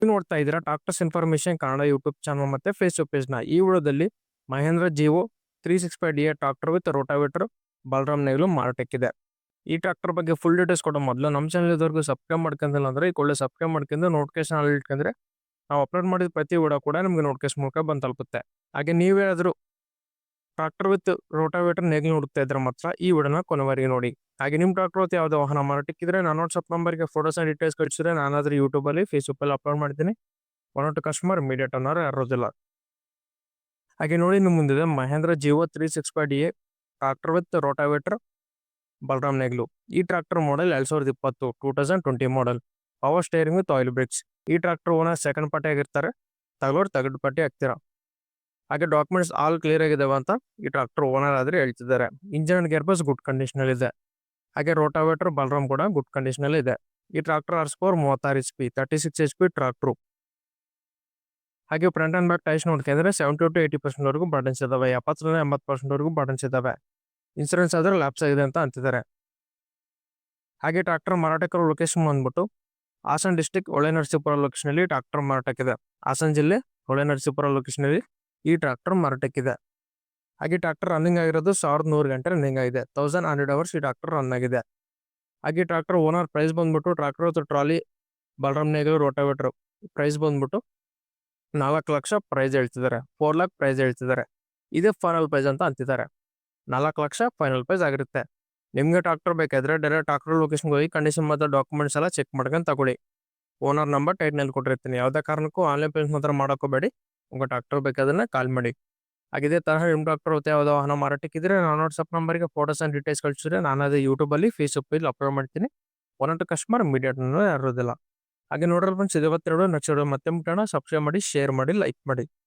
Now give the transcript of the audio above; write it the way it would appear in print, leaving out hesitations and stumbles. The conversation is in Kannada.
ನೀವು ನೋಡ್ತಾ ಇದ್ದೀರಾ doctors information Kannada YouTube channel ಮತ್ತೆ ಫೇಸ್ಬುಕ್ ಪೇಜ್ನ. ಈ ವಿಡಿಯೋದಲ್ಲಿ Mahindra Jivo 365 tractor with rotavator Balaram ನೇಗ್ಲು ಮಾರಾಟಕ್ಕಿದೆ. ಈ ಟ್ರಾಕ್ಟರ್ ಬಗ್ಗೆ ಫುಲ್ ಡೀಟೇಲ್ಸ್ ಕೊಡೋ ಮೊದಲು ನಮ್ಮ ಚಾನಲ್ ಇದ್ದವರೆಗೂ ಸಬ್ಸ್ಕ್ರೈಬ್ ಮಾಡ್ಕೊಂಡಿಲ್ಲ ಅಂದ್ರೆ ಈ ಕೂಡಲೇ ಸಬ್ಸ್ಕ್ರೈಬ್ ಮಾಡ್ಕೊಂಡು ನೋಟಿಫಿಕೇಶನ್ ಅಲ್ಲಿ ಇಟ್ಕೊಂಡ್ರೆ ನಾವು ಅಪ್ಲೋಡ್ ಮಾಡಿದ ಪ್ರತಿ ವಿಡಿಯೋ ಕೂಡ ನಿಮಗೆ ನೋಟಿಫಿಕೇಶನ್ ಮೂಲಕ ಬಂದು ತಲುಪುತ್ತೆ. ಹಾಗೆ ನೀವೇನಾದರೂ ಟ್ರಾಕ್ಟರ್ ವಿತ್ ರೋಟಾವೇಟರ್ ನೇಗಿಲು ಹುಡುಕ್ತಾ ಇದ್ರೆ ಮಾತ್ರ ಈ ವಿಡಿಯೋನ ಕೊನೆವರೆಗೆ ನೋಡಿ. ಹಾಗೆ ನಿಮ್ಮ ಟ್ರಾಕ್ಟರ್ ಹೊತ್ತು ಯಾವುದೋ ವಾಹನ ಮಾರಾಟಕ್ಕಿದ್ರೆ ನನ್ನ ವಾಟ್ಸ್ಆಪ್ ನಂಬರ್ಗೆ ಫೋಟೋಸ್ ಅಂಡ್ ಡೀಟೇಲ್ಸ್ ಕಳಿಸಿದ್ರೆ ನಾನಾದ್ರೂ ಯೂಟ್ಯೂಬಲ್ಲಿ ಫೇಸ್ಬುಕ್ಕಲ್ಲಿ ಅಪ್ಲೋಡ್ ಮಾಡ್ತೀನಿ. ಒನ್ ಟು ಕಸ್ಟಮರ್ ಇಮಿಡಿಯೇಟ್ ಅನ್ನೋರು ಇರೋದಿಲ್ಲ. ಹಾಗೆ ನೋಡಿ ನಿಮ್ಮ ಮುಂದಿದೆ Mahindra Jivo 365 tractor with rotavator Balaram ನೇಗ್ಲು. ಈ tractor model 2020 2020 model. Power steering with oil brakes. ಈ ಟ್ರಾಕ್ಟರ್ ಓನರ್ ಸೆಕೆಂಡ್ ಪಾರ್ಟಿ ಆಗಿರ್ತಾರೆ, ತಗೊಳ್ಳೋರು ತಗಡ್ ಪಾರ್ಟಿ ಆಗ್ತೀರಾ. ಹಾಗೆ ಡಾಕ್ಯುಮೆಂಟ್ಸ್ ಆಲ್ ಕ್ಲಿಯರ್ ಆಗಿದಾವೆ ಅಂತ ಈ ಟ್ರಾಕ್ಟರ್ ಓನರ್ ಆದ್ರೆ ಹೇಳ್ತಿದ್ದಾರೆ. Engine and gear box good condition ಇದೆ. ಹಾಗೆ ರೋಟಾವೇಟರ್ ಬಲರಾಮ್ ಕೂಡ ಗುಡ್ ಕಂಡೀಷನ್ ಇದೆ. ಈ tractor horse power 36 HP 36 HP tractor. ಹಾಗೆ ಫ್ರಂಟ್ ಅಂಡ್ ಬ್ಯಾಕ್ ಟೈರ್ಸ್ ನೋಡ್ಕೊಂಡ್ರೆ 70 to 80% ವರೆಗೂ ಬಟನ್ಸ್ ಇದಾವೆ. 70 to 80% ವರೆಗೂ ಬಟನ್ಸ್ ಇದಾವೆ. ಇನ್ಸೂರೆನ್ಸ್ ಆದ್ರೆ ಲ್ಯಾಪ್ಸ್ ಆಗಿದೆ ಅಂತ ಅಂತಿದ್ದಾರೆ. ಹಾಗೆ ಟ್ರಾಕ್ಟರ್ ಮಾರಾಟಕರ ಲೊಕೇಶನ್ ಬಂದ್ಬಿಟ್ಟು ಹಾಸನ್ ಡಿಸ್ಟಿಕ್ ಹೊಳೆನರಸೀಪುರ ಲೊಕೇಶನ್ ಅಲ್ಲಿ ಟ್ರಾಕ್ಟರ್ ಮಾರಾಟಕ್ಕಿದೆ. ಹಾಸನ್ ಜಿಲ್ಲೆ ಹೊಳೆನರಸೀಪುರ ಲೊಕೇಶನ್ ಅಲ್ಲಿ ಈ ಟ್ರಾಕ್ಟರ್ ಮಾರಾಟಕ್ಕಿದೆ. ಹಾಗೆ ಟ್ರಾಕ್ಟರ್ ರನ್ನಿಂಗ್ ಆಗಿರೋದು 1100 ಗಂಟೆ ರನ್ನಿಂಗ್ ಆಗಿದೆ. 1100 ಅವರ್ಸ್ ಈ ಟ್ರಾಕ್ಟರ್ ರನ್ ಆಗಿದೆ. ಹಾಗೆ ಟ್ರಾಕ್ಟರ್ ಓನರ್ ಪ್ರೈಸ್ ಬಂದ್ಬಿಟ್ಟು ಟ್ರಾಕ್ಟರ್ ಮತ್ತು ಟ್ರಾಲಿ ಬಲರಾಮ್ ನೇಗ್ಲು ರೋಟಾವೇಟರ್ ಪ್ರೈಸ್ ಬಂದ್ಬಿಟ್ಟು 4 ಲಕ್ಷ ಪ್ರೈಸ್ ಹೇಳ್ತಿದ್ದಾರೆ. 4 ಲ್ಯಾಕ್ ಪ್ರೈಸ್ ಹೇಳ್ತಿದ್ದಾರೆ. ಇದೇ ಫೈನಲ್ ಪ್ರೈಸ್ ಅಂತ ಅಂತಿದ್ದಾರೆ. 4 ಲಕ್ಷ ಫೈನಲ್ ಪ್ರೈಸ್ ಆಗಿರುತ್ತೆ. ನಿಮ್ಗೆ ಟ್ರಾಕ್ಟರ್ ಬೇಕಾದ್ರೆ ಡೈರೆಕ್ಟ್ ಟ್ರಾಕ್ಟರ್ ಲೊಕೇಶನ್ಗೆ ಹೋಗಿ ಕಂಡೀಷನ್ ಮತ್ತು ಡಾಕ್ಯುಮೆಂಟ್ಸ್ ಎಲ್ಲ ಚೆಕ್ ಮಾಡ್ಕೊಂಡು ತಗೊಳ್ಳಿ. ಓನರ್ ನಂಬರ್ ಟೈಟ್ನಲ್ಲಿ ಕೊಟ್ಟಿರ್ತೀನಿ. ಯಾವುದೇ ಕಾರಣಕ್ಕೂ ಆನ್ಲೈನ್ ಪೇಮೆಂಟ್ ಮಾತ್ರ ಮಾಡೋಕೋಬೇಡಿ. ಉங்க ಟ್ರಾಕ್ಟರ್ ಬೇಕಾದ್ರೆ ಕಾಲ್ ಮಾಡಿ. ಹಾಗೆ ಇದೇ ತರಹ ನಿಮ್ಮ ಟ್ರಾಕ್ಟರ್ ಹೊತ್ತು ಯಾವುದೋ ವಾಹನ ಮಾರಾಟಕ್ಕಿದ್ರೆ ನಾನು ವಾಟ್ಸಪ್ ನಂಬರ್ಗೆ ಫೋಟೋಸ್ ಅಂಡ್ ಡೀಟೇಲ್ಸ್ ಕಳಿಸಿದ್ರೆ ನಾನು ಅದೇ ಯೂಟ್ಯೂಬಲ್ಲಿ ಫೇಸ್ಬುಕ್ಕಲ್ಲಿ ಅಪ್ಲೋಡ್ ಮಾಡ್ತೀನಿ. ಒನ್ ಟು ಕಸ್ಟಮರ್ ಇಮಿಡಿಯೇಟ್ ಇರೋದಿಲ್ಲ. ಹಾಗೆ ನೋಡ್ರಿ ಫ್ರೆಂಡ್ಸ್, ಇದು ಇವತ್ತೆರಡು ನೆಕ್ಸ್ಟ್ ವಿಡಿಯೋ ಮತ್ತೆ ಮುಟ್ಟೋಣ. ಸಬ್ಸ್ಕ್ರೈಬ್ ಮಾಡಿ, ಶೇರ್ ಮಾಡಿ, ಲೈಕ್ ಮಾಡಿ.